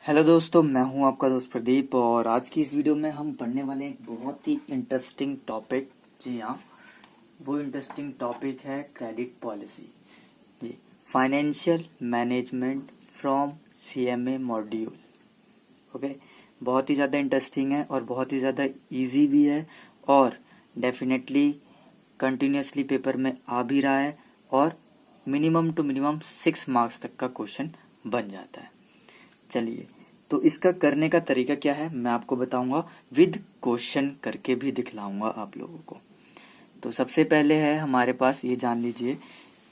Hello दोस्तों, मैं हूं आपका दोस्त प्रदीप और आज की इस वीडियो में हम पढ़ने वाले हैं एक बहुत ही इंटरेस्टिंग टॉपिक। जी हाँ, वो इंटरेस्टिंग टॉपिक है क्रेडिट पॉलिसी। जी, financial management from CMA module. Okay, बहुत ही ज़्यादा इंटरेस्टिंग है और बहुत ही ज़्यादा इजी भी है और डेफिनेटली कंटिन्यूसली पेपर में आ भी रहा है और मिनिमम टू मिनिमम 6 मार्क्स तक का क्वेश्चन बन जाता है। चलिए, तो इसका करने का तरीका क्या है मैं आपको बताऊंगा, विद क्वेश्चन करके भी दिखलाऊंगा आप लोगों को। तो सबसे पहले है हमारे पास, ये जान लीजिए,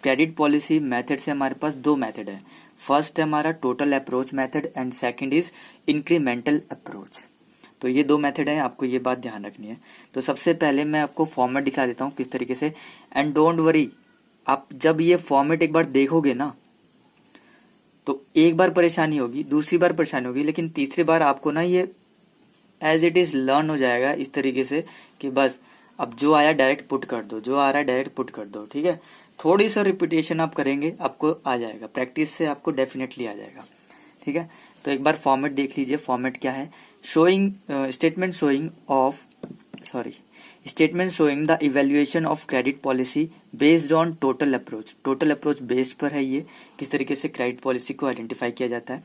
क्रेडिट पॉलिसी मेथड से हमारे पास दो मेथड है। फर्स्ट है हमारा total approach method and second is incremental approach. तो ये दो मेथड है, आपको ये बात ध्यान रखनी है। तो सबसे पहले मैं आपको फॉर्मेट दिखा देता हूँ किस तरीके से। एंड डोंट वरी, आप जब ये फॉर्मेट एक बार देखोगे ना तो एक बार परेशानी होगी, दूसरी बार परेशानी होगी, लेकिन तीसरी बार आपको ना ये एज इट इज लर्न हो जाएगा इस तरीके से कि बस अब जो आया डायरेक्ट पुट कर दो, जो आ रहा है डायरेक्ट पुट कर दो। ठीक है, थोड़ी सा रिपीटेशन आप करेंगे आपको आ जाएगा, प्रैक्टिस से आपको डेफिनेटली आ जाएगा। ठीक है, तो एक बार फॉर्मेट देख लीजिए। फॉर्मेट क्या है? Showing statement showing off statement showing the evaluation of credit policy based on total approach. Total approach based पर है ये, किस तरीके से क्रेडिट पॉलिसी को आइडेंटिफाई किया जाता है।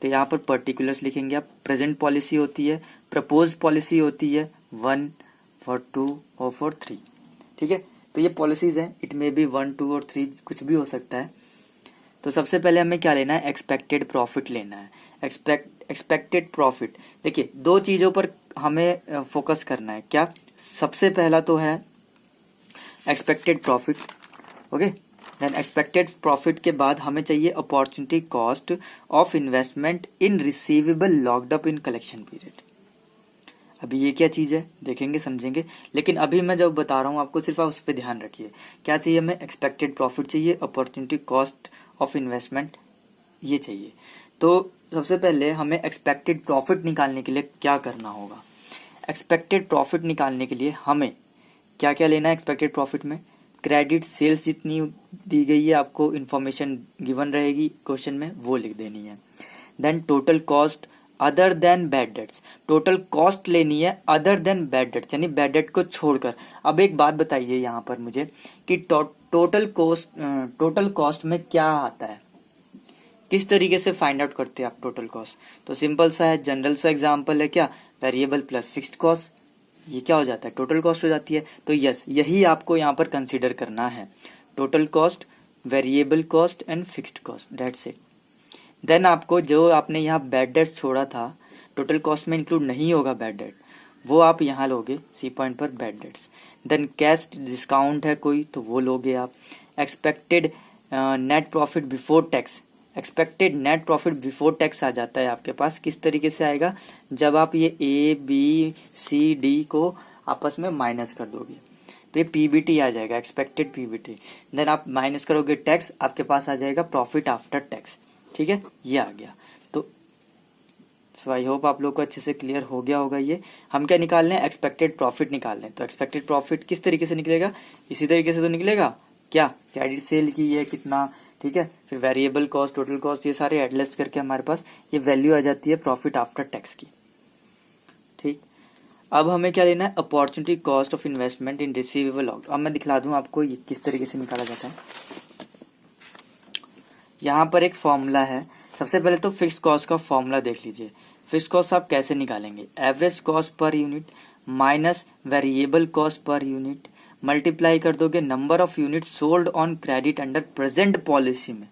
तो यहाँ पर पर्टिकुलर्स लिखेंगे आप। प्रेजेंट पॉलिसी होती है, प्रपोज पॉलिसी होती है 1 फॉर 2 और फॉर 3। ठीक है, तो ये पॉलिसीज हैं, इट मे बी 1 2 और 3 कुछ भी हो सकता है। तो सबसे पहले हमें क्या लेना है? एक्सपेक्टेड प्रॉफिट लेना है। एक्सपेक्टेड प्रॉफिट, देखिए दो चीजों पर हमें फोकस करना है। क्या? सबसे पहला तो है expected profit. Okay, then expected profit के बाद हमें चाहिए opportunity cost of investment in receivable locked up in collection period. अभी ये क्या चीज है देखेंगे समझेंगे, लेकिन अभी मैं जब बता रहा हूँ आपको सिर्फ आप उस पर ध्यान रखिए। क्या चाहिए हमें? एक्सपेक्टेड प्रॉफिट चाहिए, अपॉर्चुनिटी कॉस्ट ऑफ इन्वेस्टमेंट ये चाहिए। तो सबसे पहले हमें एक्सपेक्टेड प्रॉफिट निकालने के लिए क्या करना होगा? एक्सपेक्टेड प्रॉफिट निकालने के लिए हमें क्या क्या लेना है? एक्सपेक्टेड प्रॉफिट में क्रेडिट सेल्स जितनी दी गई है, आपको इन्फॉर्मेशन गिवन रहेगी क्वेश्चन में, वो लिख देनी है। Then total cost other than bad debts. Total cost लेनी है अदर देन बैड डेट्स, यानी बैड डेट को छोड़कर। अब एक बात बताइए यहाँ पर मुझे कि टोटल कॉस्ट में क्या आता है, किस तरीके से फाइंड आउट करते हैं आप टोटल कॉस्ट? तो सिंपल सा है, जनरल सा एग्जांपल है। क्या? वेरिएबल प्लस फिक्स्ड कॉस्ट, ये क्या हो जाता है? टोटल कॉस्ट हो जाती है। तो यस, यही आपको यहाँ पर कंसीडर करना है, total cost, variable cost and fixed cost, that's it. Then आपको जो आपने यहाँ बैड डेट छोड़ा था, टोटल कॉस्ट में इंक्लूड नहीं होगा बैड डेट, वो आप यहाँ लोगे सी पॉइंट पर, bad debts. Then cash discount है कोई तो वो लोगे आप। Expected net profit before tax, expected net profit before tax आ जाता है आपके पास। किस तरीके से आएगा? जब आप ये ए बी सी डी को आपस में माइनस कर दोगे तो ये पीबीटी आ जाएगा, एक्सपेक्टेड पीबीटी। देन आप माइनस करोगे टैक्स, आपके पास आ जाएगा प्रॉफिट आफ्टर टैक्स। ठीक है, ये आ गया। तो आई होप आप लोग को अच्छे से क्लियर हो गया होगा। ये हम क्या निकाल रहे हैं? एक्सपेक्टेड प्रॉफिट निकाल रहे हैं। तो एक्सपेक्टेड प्रॉफिट किस तरीके से निकलेगा? इसी तरीके से तो निकलेगा। क्या? क्रेडिट सेल की है कितना, ठीक है, फिर वेरिएबल कॉस्ट, टोटल कॉस्ट, ये सारे एडजस्ट करके हमारे पास ये वैल्यू आ जाती है प्रॉफिट आफ्टर टैक्स की। ठीक, अब हमें क्या लेना है? Opportunity cost of investment in receivable locked. अब मैं दिखला दूं आपको ये किस तरीके से निकाला जाता है। यहाँ पर एक फॉर्मूला है। सबसे पहले तो फिक्स्ड कॉस्ट का फॉर्मूला देख लीजिए। फिक्स्ड कॉस्ट आप कैसे निकालेंगे? Average cost per unit minus variable cost per unit, multiply कर दोगे number of unit sold on credit under present policy में।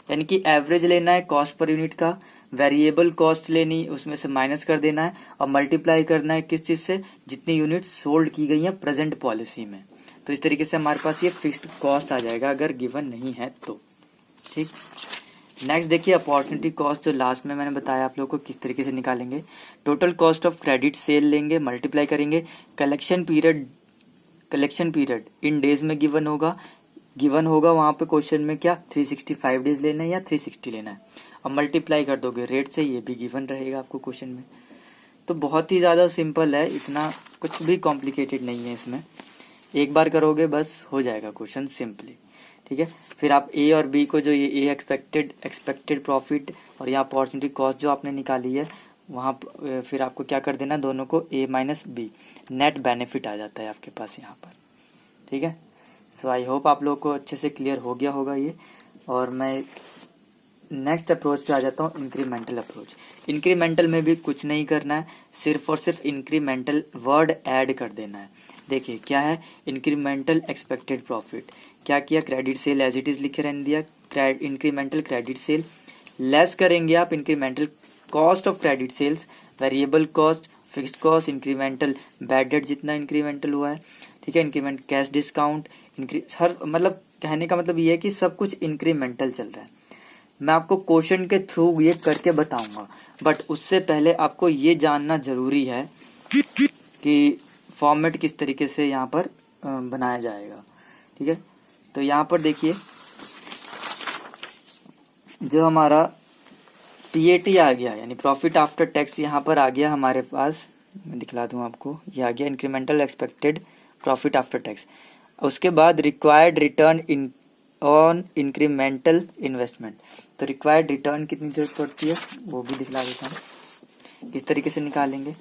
यानी कि एवरेज लेना है कॉस्ट पर यूनिट का, वेरिएबल कॉस्ट लेनी, उसमें से माइनस कर देना है और मल्टीप्लाई करना है किस चीज से? जितनी यूनिट सोल्ड की गई है प्रेजेंट पॉलिसी में। तो इस तरीके से हमारे पास ये फिक्स्ड कॉस्ट आ जाएगा अगर गिवन नहीं है तो। ठीक, नेक्स्ट देखिए अपॉर्चुनिटी कॉस्ट, जो लास्ट में मैंने बताया आप लोगों को किस तरीके से निकालेंगे। Total cost of credit sale लेंगे, मल्टीप्लाई करेंगे कलेक्शन पीरियड इन डेज में गिवन होगा वहां पे क्वेश्चन में क्या 365 डेज लेना है या 360 लेना है, अब मल्टीप्लाई कर दोगे रेट से, ये भी गिवन रहेगा आपको क्वेश्चन में। तो बहुत ही ज्यादा सिंपल है, इतना कुछ भी कॉम्प्लिकेटेड नहीं है इसमें, एक बार करोगे बस हो जाएगा क्वेश्चन सिंपली। ठीक है। फिर आप ए और बी को जो ये ए एक्सपेक्टेड प्रॉफिट और यहाँ अपॉर्चुनिटी कॉस्ट जो आपने निकाली है वहाँ फिर आपको क्या कर देना, दोनों को ए माइनस बी, नेट बेनिफिट आ जाता है आपके पास यहाँ पर। ठीक है। सो आई होप आप लोगों को अच्छे से क्लियर हो गया होगा ये। और मैं नेक्स्ट अप्रोच पे आ जाता हूँ, इंक्रीमेंटल अप्रोच। इंक्रीमेंटल में भी कुछ नहीं करना है, सिर्फ और सिर्फ इंक्रीमेंटल वर्ड ऐड कर देना है। देखिए क्या है, इंक्रीमेंटल एक्सपेक्टेड प्रॉफिट, क्या किया, credit sale as it is लिखे रहने दिया, इंक्रीमेंटल क्रेडिट सेल लेस करेंगे आप incremental cost of credit sales, variable cost, fixed cost, incremental bad debt जितना इंक्रीमेंटल हुआ है, ठीक है, इंक्रीमेंट कैश डिस्काउंट, हर मतलब कहने का मतलब ये है कि सब कुछ इंक्रीमेंटल चल रहा है। मैं आपको क्वेश्चन के थ्रू ये करके बताऊंगा, बट उससे पहले आपको ये जानना जरूरी है कि फॉर्मेट किस तरीके से यहाँ पर बनाया जाएगा। ठीक है। तो यहाँ पर देखिए जो हमारा पीएटी आ गया यानी प्रॉफिट आफ्टर टैक्स यहाँ पर आ गया हमारे पास, मैं दिखला दूं आपको, ये आ गया incremental expected profit after tax. उसके बाद required return in on incremental investment, तो रिक्वायर्ड रिटर्न कितनी जरूरत पड़ती है वो भी दिखला देता हूँ, किस तरीके से निकालेंगे।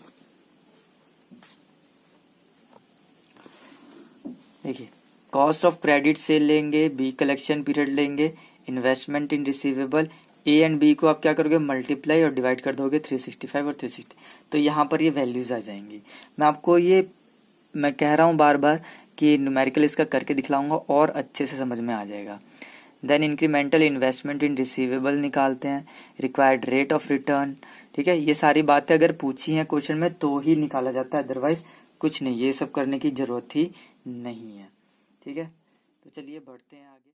देखिए कॉस्ट ऑफ क्रेडिट सेल लेंगे, बी कलेक्शन पीरियड लेंगे, investment in receivable, A and B को आप क्या करोगे, मल्टीप्लाई और डिवाइड कर दोगे 365 और 360, तो यहाँ पर ये वैल्यूज आ जाएंगी। मैं आपको ये मैं कह रहा हूँ बार बार कि न्यूमेरिकल इसका करके दिखलाऊंगा और अच्छे से समझ में आ जाएगा। Then incremental investment in receivable निकालते हैं, रिक्वायर्ड रेट ऑफ रिटर्न, ठीक है। ये सारी बातें अगर पूछी हैं क्वेश्चन में तो ही निकाला जाता है, अदरवाइज कुछ नहीं, ये सब करने की जरूरत ही नहीं है। ठीक है। तो चलिए बढ़ते हैं आगे।